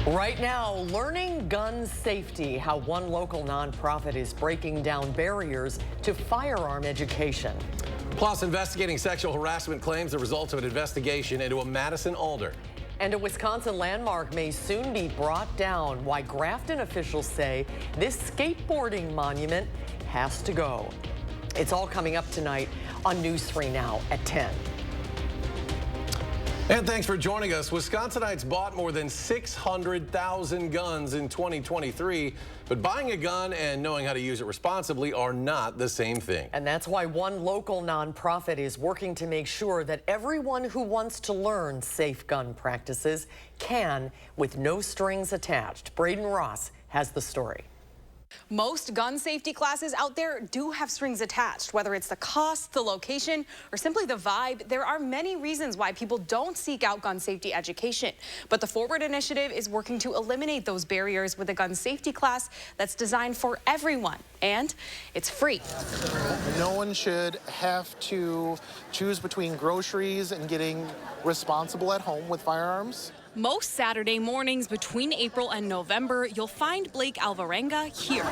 Right now, learning gun safety, how one local nonprofit is breaking down barriers to firearm education. Plus, investigating sexual harassment claims, the result of an investigation into a Madison alder. And a Wisconsin landmark may soon be brought down. Why Grafton officials say this skateboarding monument has to go. It's all coming up tonight on News 3 Now at 10. And thanks for joining us. Wisconsinites bought more than 600,000 guns in 2023, but buying a gun and knowing how to use it responsibly are not the same thing. And that's why one local nonprofit is working to make sure that everyone who wants to learn safe gun practices can, with no strings attached. Braden Ross has the story. Most gun safety classes out there do have strings attached, whether it's the cost, the location, or simply the vibe. There are many reasons why people don't seek out gun safety education. But the Forward Initiative is working to eliminate those barriers with a gun safety class that's designed for everyone. And it's free. No one should have to choose between groceries and getting responsible at home with firearms. Most Saturday mornings between April and November, you'll find Blake Alvarenga here,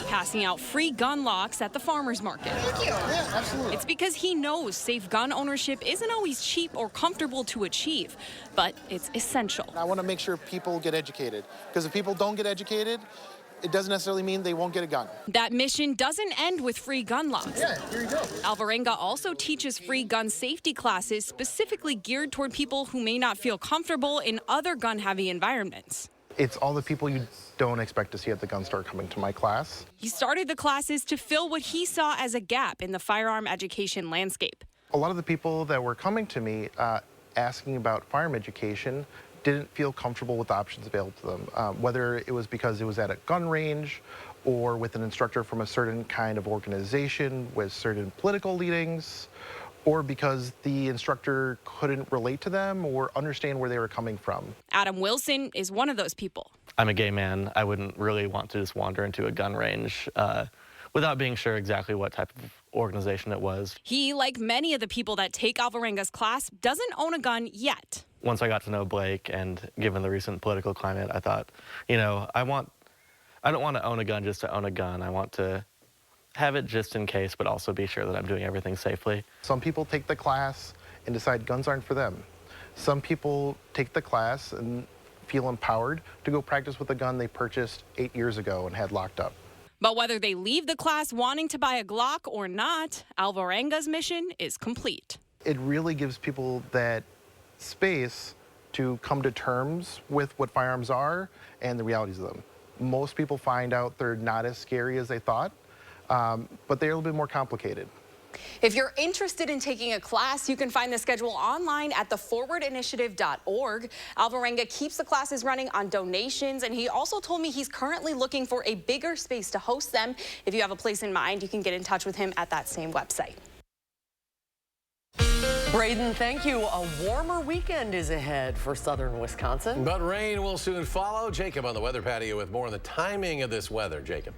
passing out free gun locks at the farmer's market. Thank you. Yeah, absolutely. It's because he knows safe gun ownership isn't always cheap or comfortable to achieve, but it's essential. I want to make sure people get educated, because if people don't get educated, it doesn't necessarily mean they won't get a gun. That mission doesn't end with free gun locks. Yeah, here you go. Alvarenga also teaches free gun safety classes specifically geared toward people who may not feel comfortable in other gun-heavy environments. It's all the people you don't expect to see at the gun store coming to my class. He started the classes to fill what he saw as a gap in the firearm education landscape. A lot of the people that were coming to me asking about firearm education didn't feel comfortable with the options available to them, whether it was because it was at a gun range or with an instructor from a certain kind of organization with certain political leanings, or because the instructor couldn't relate to them or understand where they were coming from. Adam Wilson is one of those people. I'm a gay man. I wouldn't really want to just wander into a gun range without being sure exactly what type of organization it was. He, like many of the people that take Alvarenga's class, doesn't own a gun yet. Once I got to know Blake, and given the recent political climate, I thought, you know, I don't want to own a gun just to own a gun. I want to have it just in case, but also be sure that I'm doing everything safely. Some people take the class and decide guns aren't for them. Some people take the class and feel empowered to go practice with a gun they purchased 8 years ago and had locked up. But whether they leave the class wanting to buy a Glock or not, Alvarenga's mission is complete. It really gives people that space to come to terms with what firearms are and the realities of them. Most people find out they're not as scary as they thought, but they're a little bit more complicated. If you're interested in taking a class, you can find the schedule online at theforwardinitiative.org. Alvarenga keeps the classes running on donations, and he also told me he's currently looking for a bigger space to host them. If you have a place in mind, you can get in touch with him at that same website. Braden, thank you. A warmer weekend is ahead for southern Wisconsin. But rain will soon follow. Jacob on the weather patio with more on the timing of this weather. Jacob.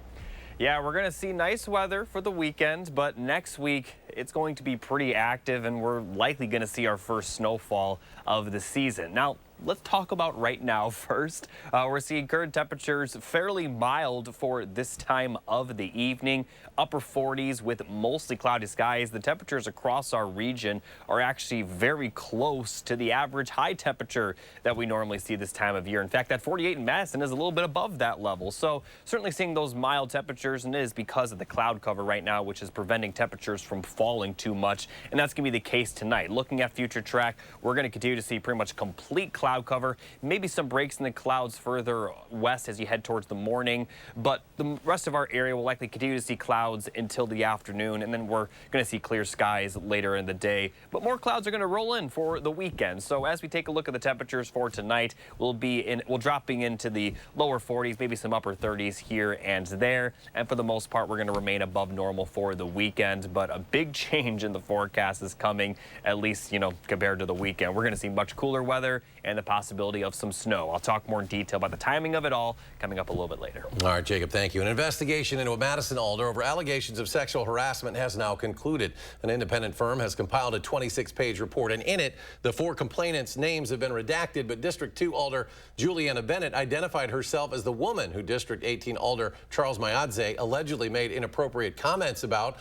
Yeah, we're going to see nice weather for the weekend, but next week it's going to be pretty active, and we're likely going to see our first snowfall of the season. Now, let's talk about right now first. We're seeing current temperatures fairly mild for this time of the evening. Upper 40s with mostly cloudy skies. The temperatures across our region are actually very close to the average high temperature that we normally see this time of year. In fact, that 48 in Madison is a little bit above that level. So certainly seeing those mild temperatures, and it is because of the cloud cover right now, which is preventing temperatures from falling too much. And that's going to be the case tonight. Looking at future track, we're going to continue to see pretty much complete cloud cover, maybe some breaks in the clouds further west as you head towards the morning, but the rest of our area will likely continue to see clouds until the afternoon, and then we're going to see clear skies later in the day. But more clouds are going to roll in for the weekend. So as we take a look at the temperatures for tonight, we'll dropping into the lower 40s, maybe some upper 30s here and there. And for the most part, we're going to remain above normal for the weekend. But a big big change in the forecast is coming, at least, compared to the weekend. We're going to see much cooler weather and the possibility of some snow. I'll talk more in detail about the timing of it all coming up a little bit later. All right, Jacob, thank you. An investigation into a Madison alder over allegations of sexual harassment has now concluded. An independent firm has compiled a 26-page report, and in it, the 4 complainants' names have been redacted, but District 2 Alder Juliana Bennett identified herself as the woman who District 18 Alder Charles Mayadze allegedly made inappropriate comments about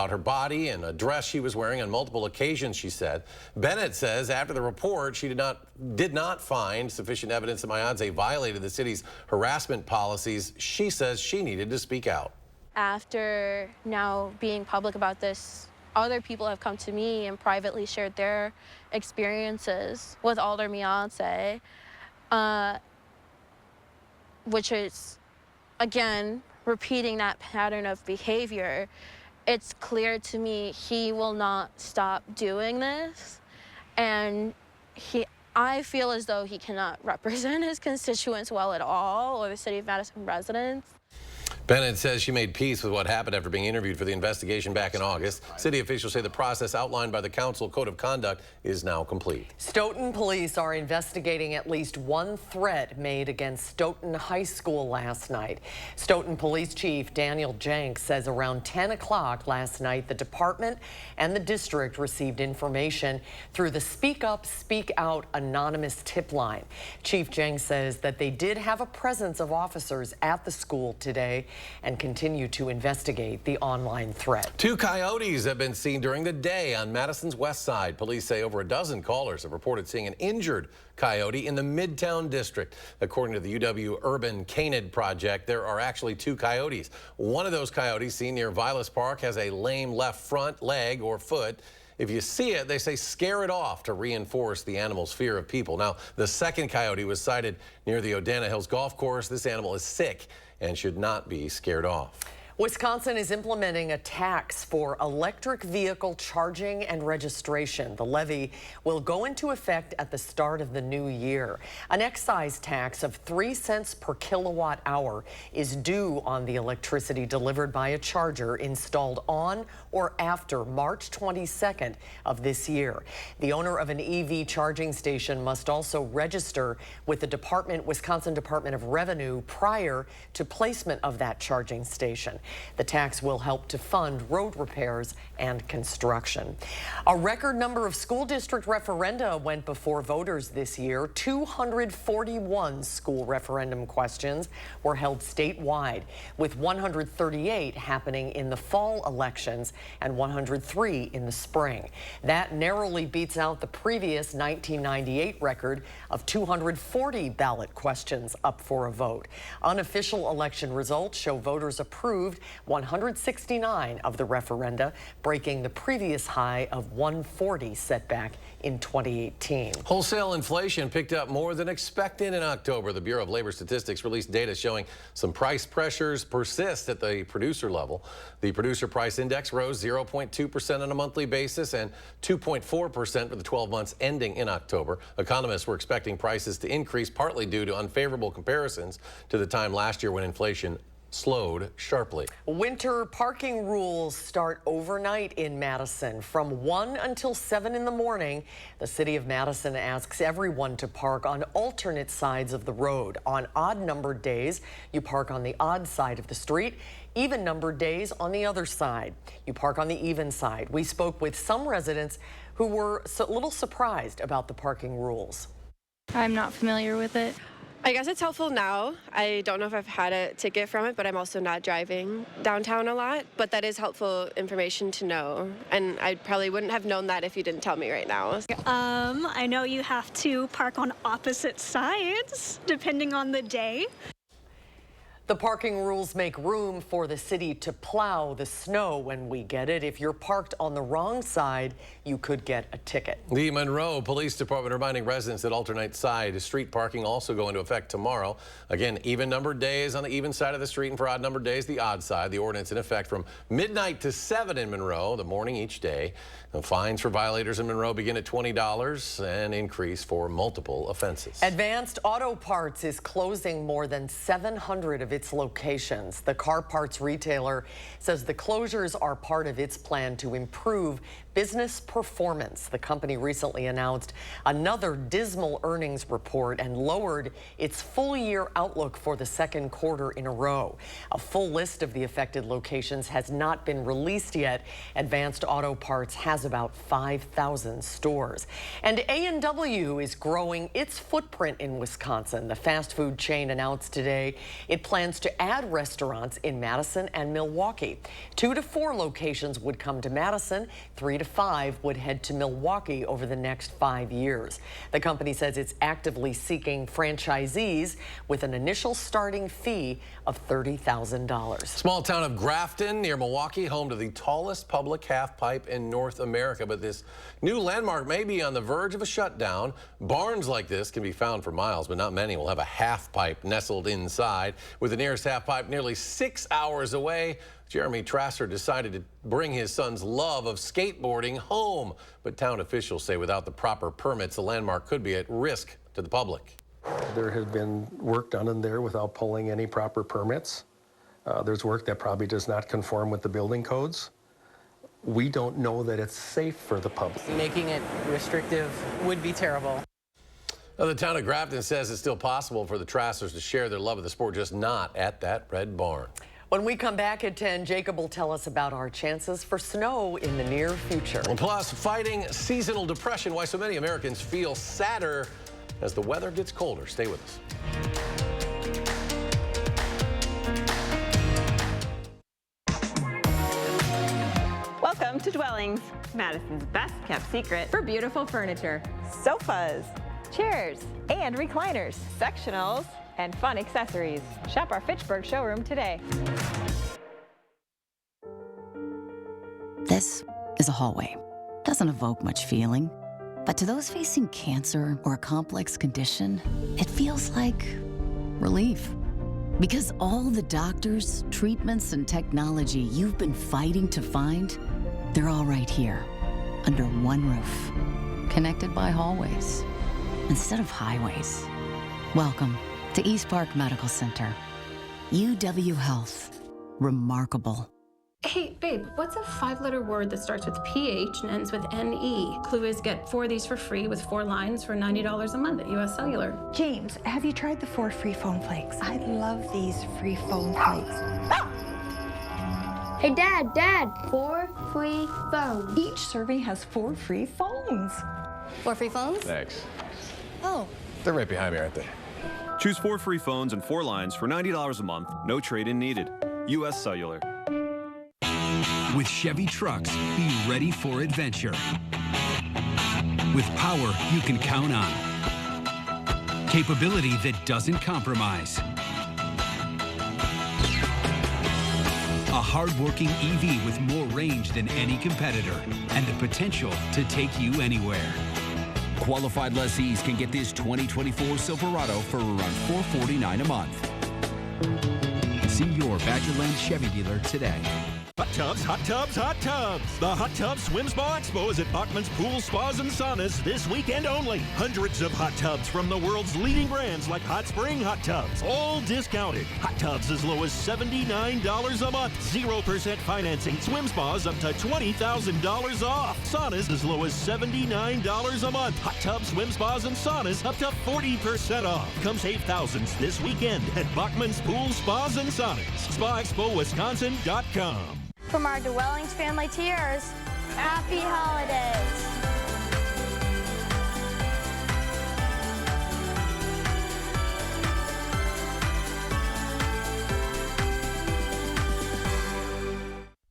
her body and a dress she was wearing on multiple occasions, she said. Bennett says after the report, she did not find sufficient evidence that Mayadze violated the city's harassment policies. She says she needed to speak out. After now being public about this, other people have come to me and privately shared their experiences with Alder Mayadze, which is, again, repeating that pattern of behavior. It's clear to me he will not stop doing this, and I feel as though he cannot represent his constituents well at all, or the City of Madison residents. Bennett says she made peace with what happened after being interviewed for the investigation back in August. City officials say the process outlined by the council code of conduct is now complete. Stoughton police are investigating at least one threat made against Stoughton High School last night. Stoughton Police Chief Daniel Jenks says around 10 o'clock last night, the department and the district received information through the Speak Up, Speak Out anonymous tip line. Chief Jenks says that they did have a presence of officers at the school today and continue to investigate the online threat. 2 coyotes have been seen during the day on Madison's west side. Police say over a dozen callers have reported seeing an injured coyote in the Midtown district. According to the UW Urban Canid Project, there are actually 2 coyotes. One of those coyotes seen near Vilas Park has a lame left front leg or foot. If you see it, they say scare it off to reinforce the animal's fear of people. Now, the second coyote was sighted near the Odana Hills Golf Course. This animal is sick and should not be scared off. Wisconsin is implementing a tax for electric vehicle charging and registration. The levy will go into effect at the start of the new year. An excise tax of 3 cents per kilowatt hour is due on the electricity delivered by a charger installed on or after March 22nd of this year. The owner of an EV charging station must also register with the Wisconsin Department of Revenue prior to placement of that charging station. The tax will help to fund road repairs and construction. A record number of school district referenda went before voters this year. 241 school referendum questions were held statewide, with 138 happening in the fall elections and 103 in the spring. That narrowly beats out the previous 1998 record of 240 ballot questions up for a vote. Unofficial election results show voters approved 169 of the referenda, breaking the previous high of 140 set back in 2018. Wholesale inflation picked up more than expected in October. The Bureau of Labor Statistics released data showing some price pressures persist at the producer level. The producer price index rose 0.2% on a monthly basis and 2.4% for the 12 months ending in October. Economists were expecting prices to increase, partly due to unfavorable comparisons to the time last year when inflation slowed sharply. Winter parking rules start overnight in Madison. From 1 until 7 in the morning, the City of Madison asks everyone to park on alternate sides of the road. On odd-numbered days, you park on the odd side of the street. Even-numbered days on the other side. You park on the even side. We spoke with some residents who were a little surprised about the parking rules. I'm not familiar with it. I guess it's helpful now. I don't know if I've had a ticket from it, but I'm also not driving downtown a lot. But that is helpful information to know. And I probably wouldn't have known that if you didn't tell me right now. I know you have to park on opposite sides depending on the day. The parking rules make room for the city to plow the snow when we get it. If you're parked on the wrong side, you could get a ticket. The Monroe Police Department reminding residents that alternate side street parking also go into effect tomorrow. Again, even-numbered days on the even side of the street, and for odd-numbered days, the odd side. The ordinance in effect from midnight to 7 in Monroe, the morning each day. The fines for violators in Monroe begin at $20 and increase for multiple offenses. Advanced Auto Parts is closing more than 700 of its its locations. The car parts retailer says the closures are part of its plan to improve business performance. The company recently announced another dismal earnings report and lowered its full-year outlook for the second quarter in a row. A full list of the affected locations has not been released yet. Advanced Auto Parts has about 5,000 stores. And A&W is growing its footprint in Wisconsin. The fast food chain announced today it plans to add restaurants in Madison and Milwaukee. 2 to 4 locations would come to Madison, 3 to 5 would head to Milwaukee over the next 5 years. The company says it's actively seeking franchisees with an initial starting fee of $30,000. Small town of Grafton near Milwaukee, home to the tallest public half pipe in North America. But this new landmark may be on the verge of a shutdown. Barns like this can be found for miles, but not many will have a half pipe nestled inside. With the nearest half pipe nearly 6 hours away, Jeremy Trasser decided to bring his son's love of skateboarding home. But town officials say without the proper permits, the landmark could be at risk to the public. There has been work done in there without pulling any proper permits. There's work that probably does not conform with the building codes. We don't know that it's safe for the public. Making it restrictive would be terrible. Now, the town of Grafton says it's still possible for the Trassers to share their love of the sport, just not at that red barn. When we come back at 10, Jacob will tell us about our chances for snow in the near future. Plus, fighting seasonal depression, why so many Americans feel sadder as the weather gets colder. Stay with us. Welcome to Dwellings, Madison's best kept secret for beautiful furniture, sofas, chairs, and recliners, sectionals, and fun accessories. Shop our Fitchburg showroom today. This is a hallway. Doesn't evoke much feeling, but to those facing cancer or a complex condition, it feels like relief. Because all the doctors, treatments, and technology you've been fighting to find, they're all right here, under one roof, connected by hallways instead of highways. Welcome to East Park Medical Center. UW Health. Remarkable. Hey, babe, what's a 5-letter word that starts with PH and ends with NE? Clue is get 4 of these for free with 4 lines for $90 a month at US Cellular. James, have you tried the 4 free foam flakes? I love these free foam flakes. Hey, Dad, 4 free phones. Each serving has 4 free phones. 4 free phones? Thanks. Oh. They're right behind me, aren't they? Choose 4 free phones and 4 lines for $90 a month. No trade-in needed. US Cellular. With Chevy trucks, be ready for adventure. With power you can count on. Capability that doesn't compromise. A hard-working EV with more range than any competitor and the potential to take you anywhere. Qualified lessees can get this 2024 Silverado for around $449 a month. See your Badgerland Chevy dealer today. Hot tubs, hot tubs, hot tubs. The Hot Tub Swim Spa Expo is at Bachman's Pool Spas and Saunas this weekend only. Hundreds of hot tubs from the world's leading brands like Hot Spring Hot Tubs, all discounted. Hot tubs as low as $79 a month. 0% financing. Swim spas up to $20,000 off. Saunas as low as $79 a month. Hot tubs, swim spas, and saunas up to 40% off. Come save thousands this weekend at Bachman's Pool Spas and Saunas. SpaExpoWisconsin.com. From our Dwellings family to yours, happy holidays.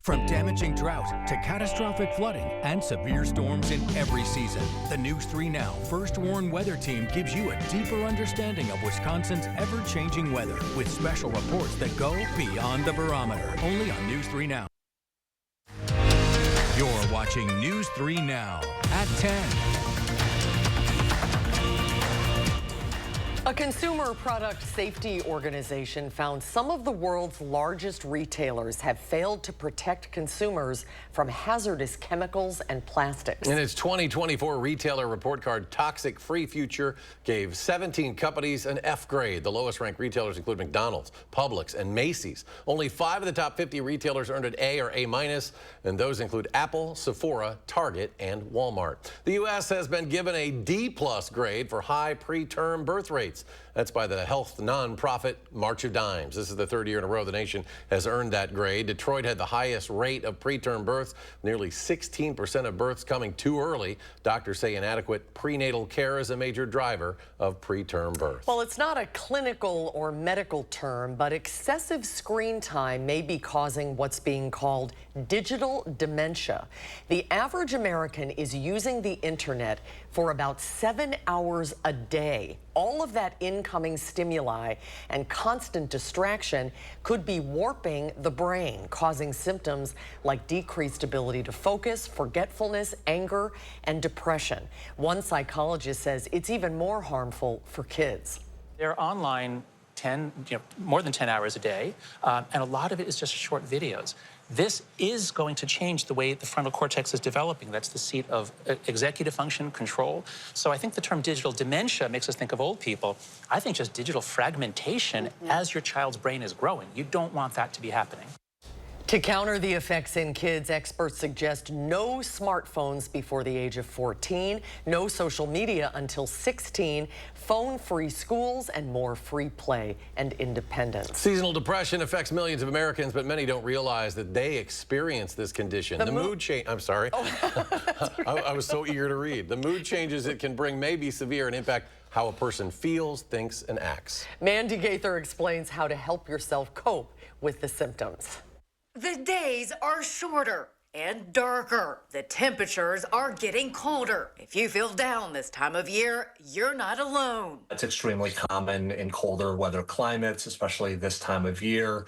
From damaging drought to catastrophic flooding and severe storms in every season, the News 3 Now First Warn Weather Team gives you a deeper understanding of Wisconsin's ever-changing weather with special reports that go beyond the barometer. Only on News 3 Now. You're watching News 3 Now at 10. A consumer product safety organization found some of the world's largest retailers have failed to protect consumers from hazardous chemicals and plastics. In its 2024 retailer report card, Toxic Free Future gave 17 companies an F grade. The lowest ranked retailers include McDonald's, Publix, and Macy's. Only 5 of the top 50 retailers earned an A or A-, and those include Apple, Sephora, Target, and Walmart. The U.S. has been given a D+ grade for high preterm birth rates. That's by the health nonprofit March of Dimes. This is the 3rd year in a row the nation has earned that grade. Detroit had the highest rate of preterm births, nearly 16% of births coming too early. Doctors say inadequate prenatal care is a major driver of preterm birth. Well, it's not a clinical or medical term, but excessive screen time may be causing what's being called digital dementia. The average American is using the internet for about 7 hours a day. All of that incoming stimuli and constant distraction could be warping the brain, causing symptoms like decreased ability to focus, forgetfulness, anger, and depression. One psychologist says it's even more harmful for kids. They're online more than 10 hours a day, and a lot of it is just short videos. This is going to change the way the frontal cortex is developing. That's the seat of executive function, control. So I think the term digital dementia makes us think of old people. I think just digital fragmentation as your child's brain is growing. You don't want that to be happening. To counter the effects in kids, experts suggest no smartphones before the age of 14, no social media until 16, phone-free schools, and more free play and independence. Seasonal depression affects millions of Americans, but many don't realize that they experience this condition. The mood change. I'm sorry. I was so eager to read. The mood changes it can bring may be severe and impact how a person feels, thinks, and acts. Mandy Gaither explains how to help yourself cope with the symptoms. The days are shorter and darker. The temperatures are getting colder. If you feel down this time of year, you're not alone. It's extremely common in colder weather climates, especially this time of year,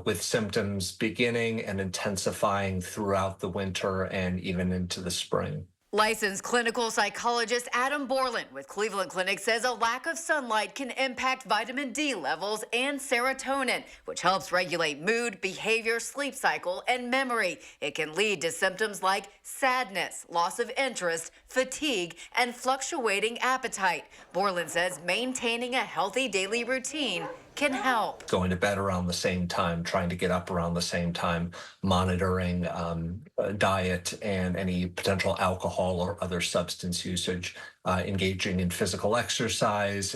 with symptoms beginning and intensifying throughout the winter and even into the spring. Licensed clinical psychologist Adam Borland with Cleveland Clinic says a lack of sunlight can impact vitamin D levels and serotonin, which helps regulate mood, behavior, sleep cycle, and memory. It can lead to symptoms like sadness, loss of interest, fatigue, and fluctuating appetite. Borland says maintaining a healthy daily routine can help. Going to bed around the same time, trying to get up around the same time, monitoring diet and any potential alcohol or other substance usage, engaging in physical exercise,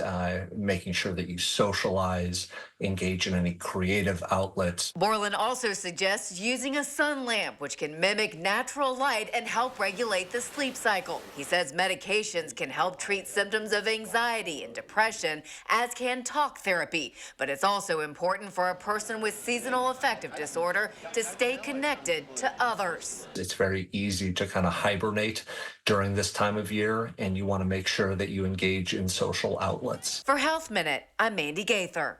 making sure that you socialize, engage in any creative outlets. Borland also suggests using a sun lamp, which can mimic natural light and help regulate the sleep cycle. He says medications can help treat symptoms of anxiety and depression, as can talk therapy. But it's also important for a person with seasonal affective disorder to stay connected to others. It's very easy to kind of hibernate during this time of year, and you want to make sure that you engage in social outlets. For Health Minute, I'm Mandy Gaither.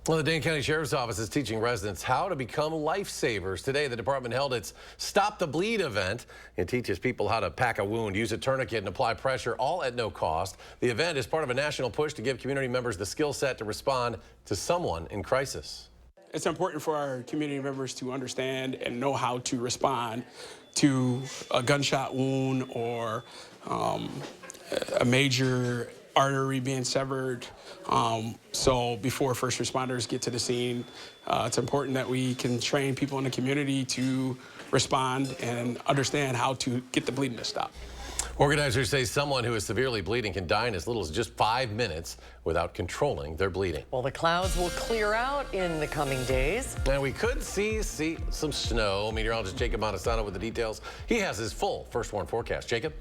Well, the Dane County Sheriff's Office is teaching residents how to become lifesavers. Today, the department held its Stop the Bleed event. It teaches people how to pack a wound, use a tourniquet, and apply pressure, all at no cost. The event is part of a national push to give community members the skill set to respond to someone in crisis. It's important for our community members to understand and know how to respond to a gunshot wound or a major artery being severed. So before first responders get to the scene, it's important that we can train people in the community to respond and understand how to get the bleeding to stop. Organizers say someone who is severely bleeding can die in as little as just 5 minutes without controlling their bleeding. Well, the clouds will clear out in the coming days. And we could see some snow. Meteorologist Jacob Madison with the details. He has his full First Warn forecast. Jacob?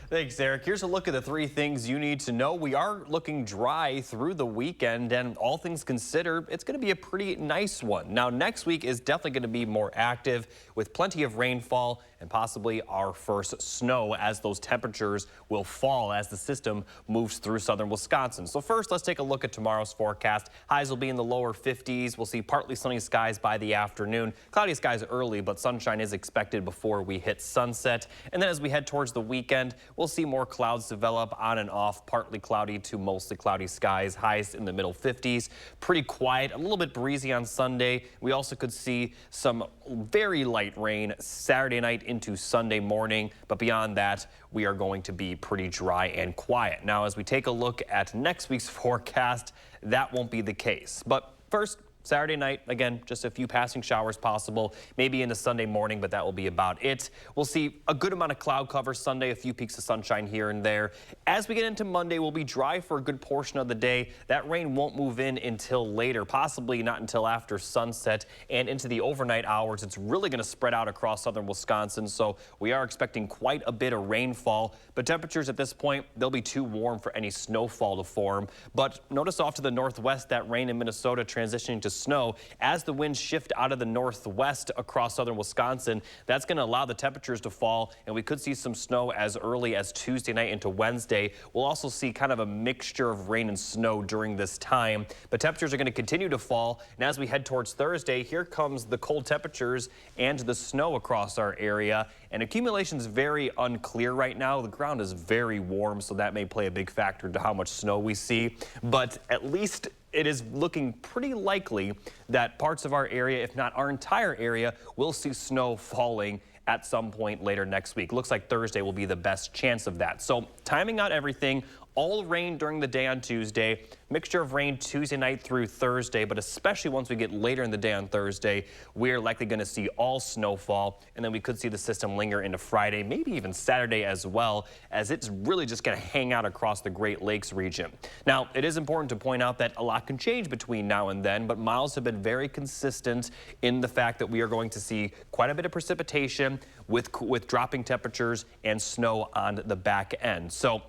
Thanks, Eric. Here's a look at the 3 things you need to know. We are looking dry through the weekend, and all things considered, it's going to be a pretty nice one. Now, next week is definitely going to be more active with plenty of rainfall and possibly our first snow as those temperatures will fall as the system moves through southern Wisconsin. So first, let's take a look at tomorrow's forecast. Highs will be in the lower 50s. We'll see partly sunny skies by the afternoon. Cloudy skies early, but sunshine is expected before we hit sunset. And then as we head towards the weekend, we'll see more clouds develop on and off, partly cloudy to mostly cloudy skies, highs in the middle 50s. Pretty quiet, a little bit breezy on Sunday. We also could see some very light rain Saturday night into Sunday morning, but beyond that, we are going to be pretty dry and quiet. Now, as we take a look at next week's forecast, that won't be the case. But first, Saturday night, again, just a few passing showers possible, maybe into Sunday morning, but that will be about it. We'll see a good amount of cloud cover Sunday, a few peaks of sunshine here and there. As we get into Monday, we'll be dry for a good portion of the day. That rain won't move in until later, possibly not until after sunset and into the overnight hours. It's really going to spread out across southern Wisconsin, so we are expecting quite a bit of rainfall. But temperatures at this point, they'll be too warm for any snowfall to form. But notice off to the northwest, that rain in Minnesota transitioning to snow. As the winds shift out of the northwest across southern Wisconsin, that's going to allow the temperatures to fall, and we could see some snow as early as Tuesday night into Wednesday. We'll also see kind of a mixture of rain and snow during this time, but temperatures are going to continue to fall. And as we head towards Thursday, here comes the cold temperatures and the snow across our area. And accumulation is very unclear right now. The ground is very warm, so that may play a big factor into how much snow we see. But at least it is looking pretty likely that parts of our area, if not our entire area, will see snow falling at some point later next week. Looks like Thursday will be the best chance of that. So timing out everything, all rain during the day on Tuesday, mixture of rain Tuesday night through Thursday, but especially once we get later in the day on Thursday, we're likely going to see all snowfall, and then we could see the system linger into Friday, maybe even Saturday as well, as it's really just going to hang out across the Great Lakes region. Now, it is important to point out that a lot can change between now and then, but models have been very consistent in the fact that we are going to see quite a bit of precipitation with dropping temperatures and snow on the back end. So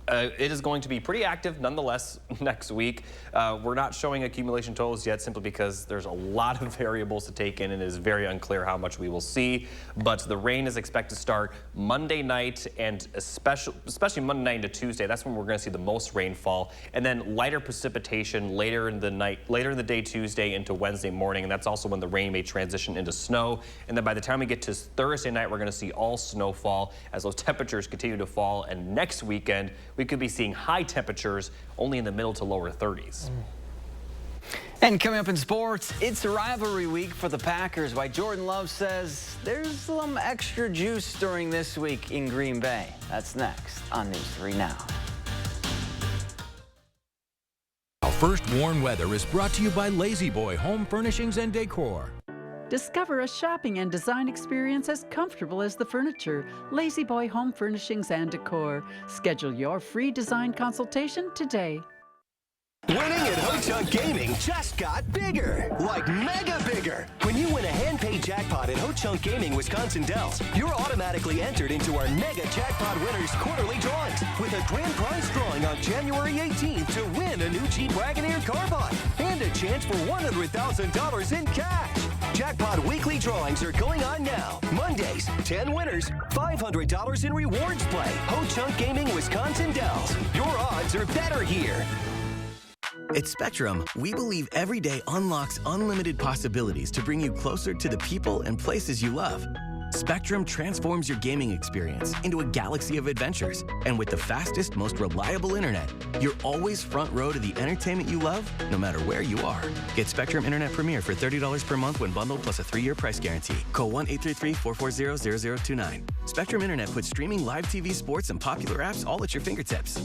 it is going to be pretty active nonetheless next week. We're not showing accumulation totals yet simply because there's a lot of variables to take in and it is very unclear how much we will see. But the rain is expected to start Monday night and especially Monday night into Tuesday. That's when we're going to see the most rainfall, and then lighter precipitation later in the day Tuesday into Wednesday morning, and that's also when the rain may transition into snow. And then by the time we get to Thursday night, we're going to see all snowfall as those temperatures continue to fall, and next weekend we could be seeing high temperatures only in the middle to lower 30s. And coming up in sports, it's rivalry week for the Packers. Why Jordan Love says there's some extra juice during this week in Green Bay. That's next on News 3 Now. First Warn Weather is brought to you by Lazy Boy Home Furnishings and Decor. Discover a shopping and design experience as comfortable as the furniture. Lazy Boy Home Furnishings and Decor. Schedule your free design consultation today. Winning at Ho-Chunk Gaming just got bigger, like mega bigger. When you win a hand-paid jackpot at Ho-Chunk Gaming Wisconsin Dells, you're automatically entered into our mega jackpot winners quarterly drawings with a grand prize drawing on January 18th to win a new Jeep Wagoneer Carbide and a chance for $100,000 in cash. Jackpot weekly drawings are going on now. Mondays, 10 winners, $500 in rewards play. Ho-Chunk Gaming Wisconsin Dells. Your odds are better here. At Spectrum, we believe every day unlocks unlimited possibilities to bring you closer to the people and places you love. Spectrum transforms your gaming experience into a galaxy of adventures. And with the fastest, most reliable internet, you're always front row to the entertainment you love, no matter where you are. Get Spectrum Internet Premier for $30 per month when bundled plus a 3-year price guarantee. Call 1-833-440-0029. Spectrum Internet puts streaming live TV, sports, and popular apps all at your fingertips.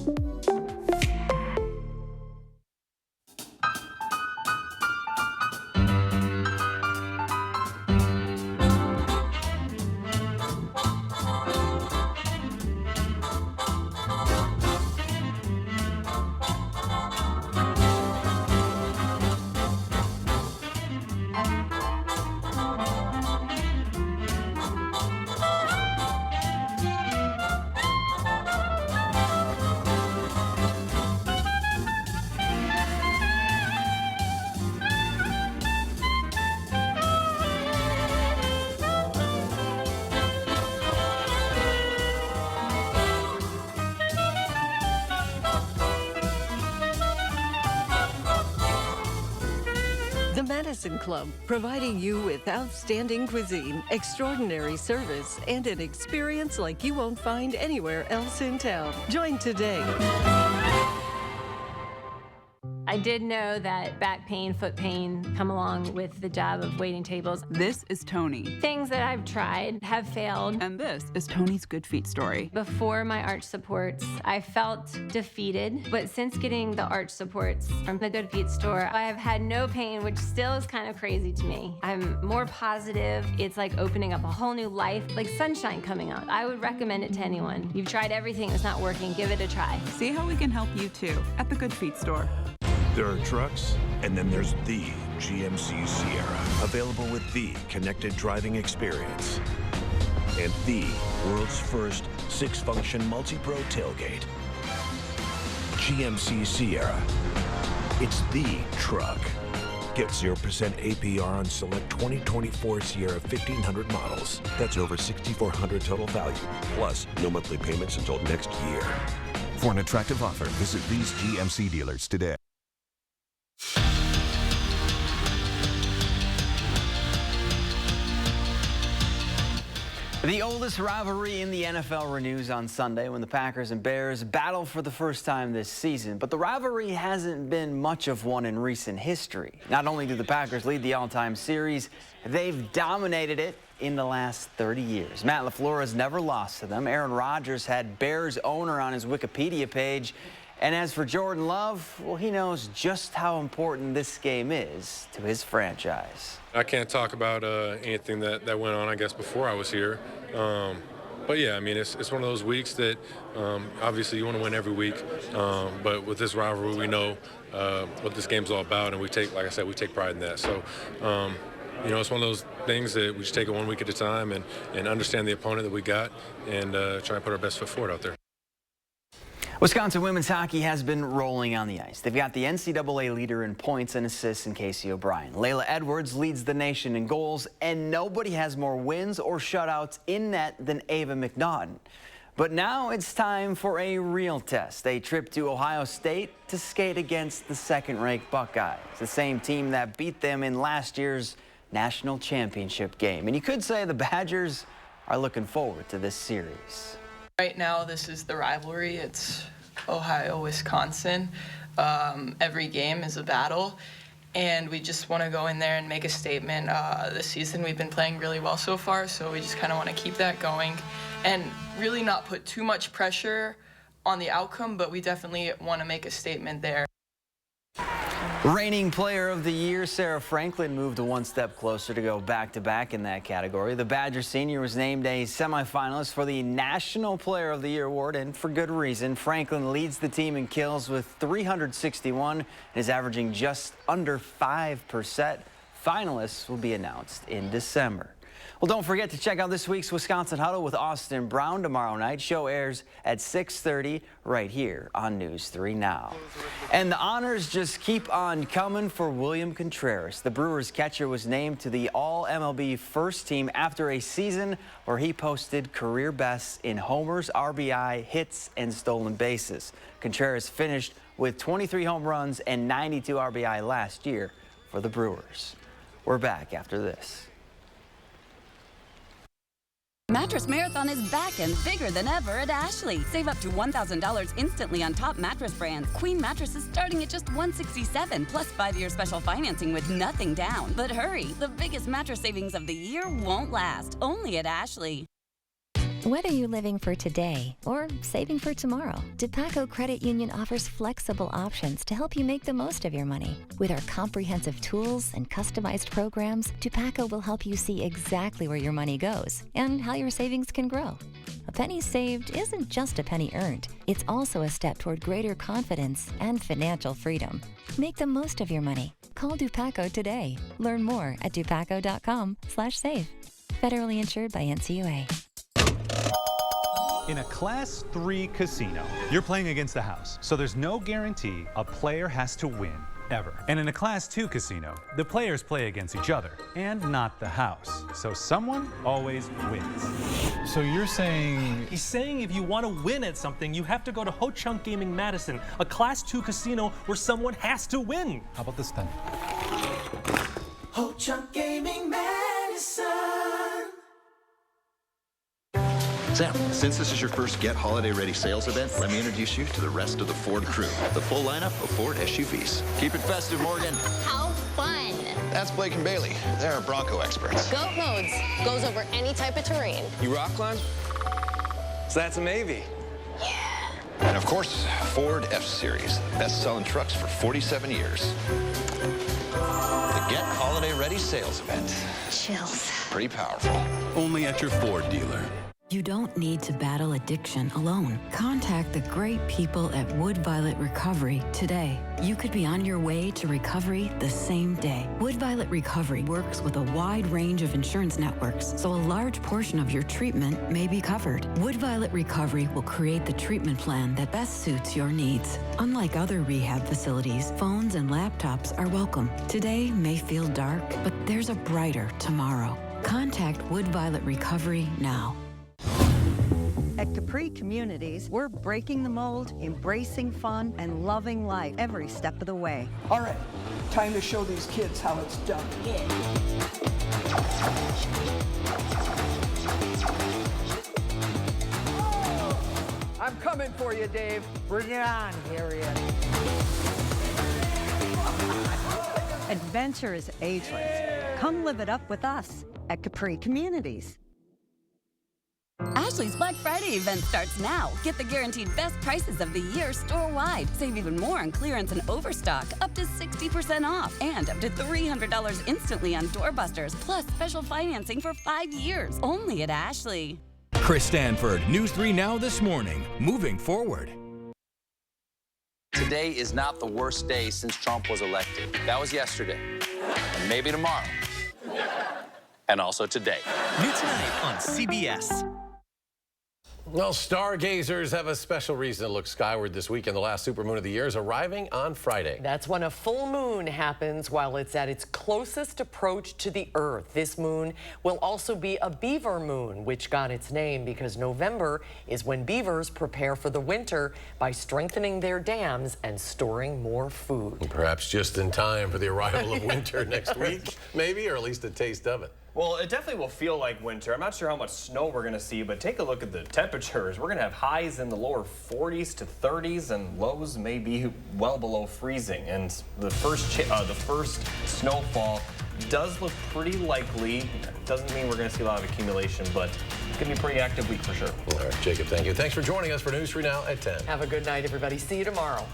The Madison Club, providing you with outstanding cuisine, extraordinary service, and an experience like you won't find anywhere else in town. Join today. I did know that back pain, foot pain come along with the job of waiting tables. This is Tony. Things that I've tried have failed. And this is Tony's Good Feet story. Before my arch supports, I felt defeated, but since getting the arch supports from the Good Feet store, I have had no pain, which still is kind of crazy to me. I'm more positive. It's like opening up a whole new life, like sunshine coming out. I would recommend it to anyone. You've tried everything that's not working, give it a try. See how we can help you too at the Good Feet store. There are trucks, and then there's the GMC Sierra, available with the connected driving experience and the world's first 6-function multi-pro tailgate. GMC Sierra. It's the truck. Get 0% APR on select 2024 Sierra 1500 models. That's over $6,400 total value, plus no monthly payments until next year. For an attractive offer, visit these GMC dealers today. The oldest rivalry in the NFL renews on Sunday when the Packers and Bears battle for the first time this season. But the rivalry hasn't been much of one in recent history. Not only do the Packers lead the all-time series, they've dominated it in the last 30 years. Matt LaFleur has never lost to them. Aaron Rodgers had Bears owner on his Wikipedia page. And as for Jordan Love, well, he knows just how important this game is to his franchise. I can't talk about anything that went on, I guess, before I was here. But yeah, I mean, it's one of those weeks that obviously you want to win every week. But with this rivalry, we know what this game's all about, and we take, like I said, we take pride in that. So, you know, it's one of those things that we just take it one week at a time and understand the opponent that we got and try to put our best foot forward out there. Wisconsin women's hockey has been rolling on the ice. They've got the NCAA leader in points and assists in Casey O'Brien. Layla Edwards leads the nation in goals, and nobody has more wins or shutouts in net than Ava McNaughton. But now it's time for a real test, a trip to Ohio State to skate against the second-ranked Buckeyes, the same team that beat them in last year's national championship game. And you could say the Badgers are looking forward to this series. Right now, this is the rivalry. It's Ohio, Wisconsin. Every game is a battle, and we just want to go in there and make a statement. This season, we've been playing really well so far, so we just kind of want to keep that going and really not put too much pressure on the outcome, but we definitely want to make a statement there. Reigning Player of the Year, Sarah Franklin, moved one step closer to go back-to-back in that category. The Badger senior was named a semifinalist for the National Player of the Year award, and for good reason. Franklin leads the team in kills with 361 and is averaging just under 5%. Finalists will be announced in December. Well, don't forget to check out this week's Wisconsin Huddle with Austin Brown tomorrow night. Show airs at 6:30 right here on News 3 Now. And the honors just keep on coming for William Contreras. The Brewers catcher was named to the All-MLB first team after a season where he posted career bests in homers, RBI, hits, and stolen bases. Contreras finished with 23 home runs and 92 RBI last year for the Brewers. We're back after this. Mattress Marathon is back and bigger than ever at Ashley. Save up to $1,000 instantly on top mattress brands. Queen mattresses starting at just $167, plus 5-year special financing with nothing down. But hurry, the biggest mattress savings of the year won't last. Only at Ashley. Whether you're living for today or saving for tomorrow, DePaco Credit Union offers flexible options to help you make the most of your money. With our comprehensive tools and customized programs, DePaco will help you see exactly where your money goes and how your savings can grow. A penny saved isn't just a penny earned. It's also a step toward greater confidence and financial freedom. Make the most of your money. Call DePaco today. Learn more at dupaco.com/save. Federally insured by NCUA. In a Class 3 casino, you're playing against the house, so there's no guarantee a player has to win, ever. And in a Class 2 casino, the players play against each other, and not the house. So someone always wins. So you're saying... He's saying if you want to win at something, you have to go to Ho Chunk Gaming Madison, a Class 2 casino where someone has to win. How about this then? Ho-Chunk Gaming Madison. Sam, since this is your first Get Holiday Ready sales event, let me introduce you to the rest of the Ford crew. The full lineup of Ford SUVs. Keep it festive, Morgan. How fun. That's Blake and Bailey. They're our Bronco experts. Goat modes. Goes over any type of terrain. You rock climb? So that's a maybe. And of course, Ford F-Series. Best-selling trucks for 47 years. The Get Holiday Ready sales event. Chills. Pretty powerful. Only at your Ford dealer. You don't need to battle addiction alone. Contact the great people at Wood Violet Recovery today. You could be on your way to recovery the same day. Wood Violet Recovery works with a wide range of insurance networks, so a large portion of your treatment may be covered. Wood Violet Recovery will create the treatment plan that best suits your needs. Unlike other rehab facilities, phones and laptops are welcome. Today may feel dark, but there's a brighter tomorrow. Contact Wood Violet Recovery now. At Capri Communities, we're breaking the mold, embracing fun, and loving life every step of the way. All right, time to show these kids how it's done. I'm coming for you, Dave. Bring it on, Harriet. Adventure is ageless. Come live it up with us at Capri Communities. Ashley's Black Friday event starts now. Get the guaranteed best prices of the year store-wide. Save even more on clearance and overstock, up to 60% off, and up to $300 instantly on doorbusters, plus special financing for 5 years. Only at Ashley. Chris Stanford, News 3 Now this morning. Moving forward. Today is not the worst day since Trump was elected. That was yesterday. And maybe tomorrow. And also today. New tonight on CBS. Well, stargazers have a special reason to look skyward this weekend. The last supermoon of the year is arriving on Friday. That's when a full moon happens while it's at its closest approach to the Earth. This moon will also be a beaver moon, which got its name because November is when beavers prepare for the winter by strengthening their dams and storing more food. Perhaps just in time for the arrival of winter next week, maybe, or at least a taste of it. Well, it definitely will feel like winter. I'm not sure how much snow we're going to see, but take a look at the temperatures. We're going to have highs in the lower 40s to 30s, and lows may be well below freezing. And the first snowfall does look pretty likely. Doesn't mean we're going to see a lot of accumulation, but it's going to be a pretty active week for sure. All right, Jacob, thank you. Thanks for joining us for News 3 Now at 10. Have a good night, everybody. See you tomorrow.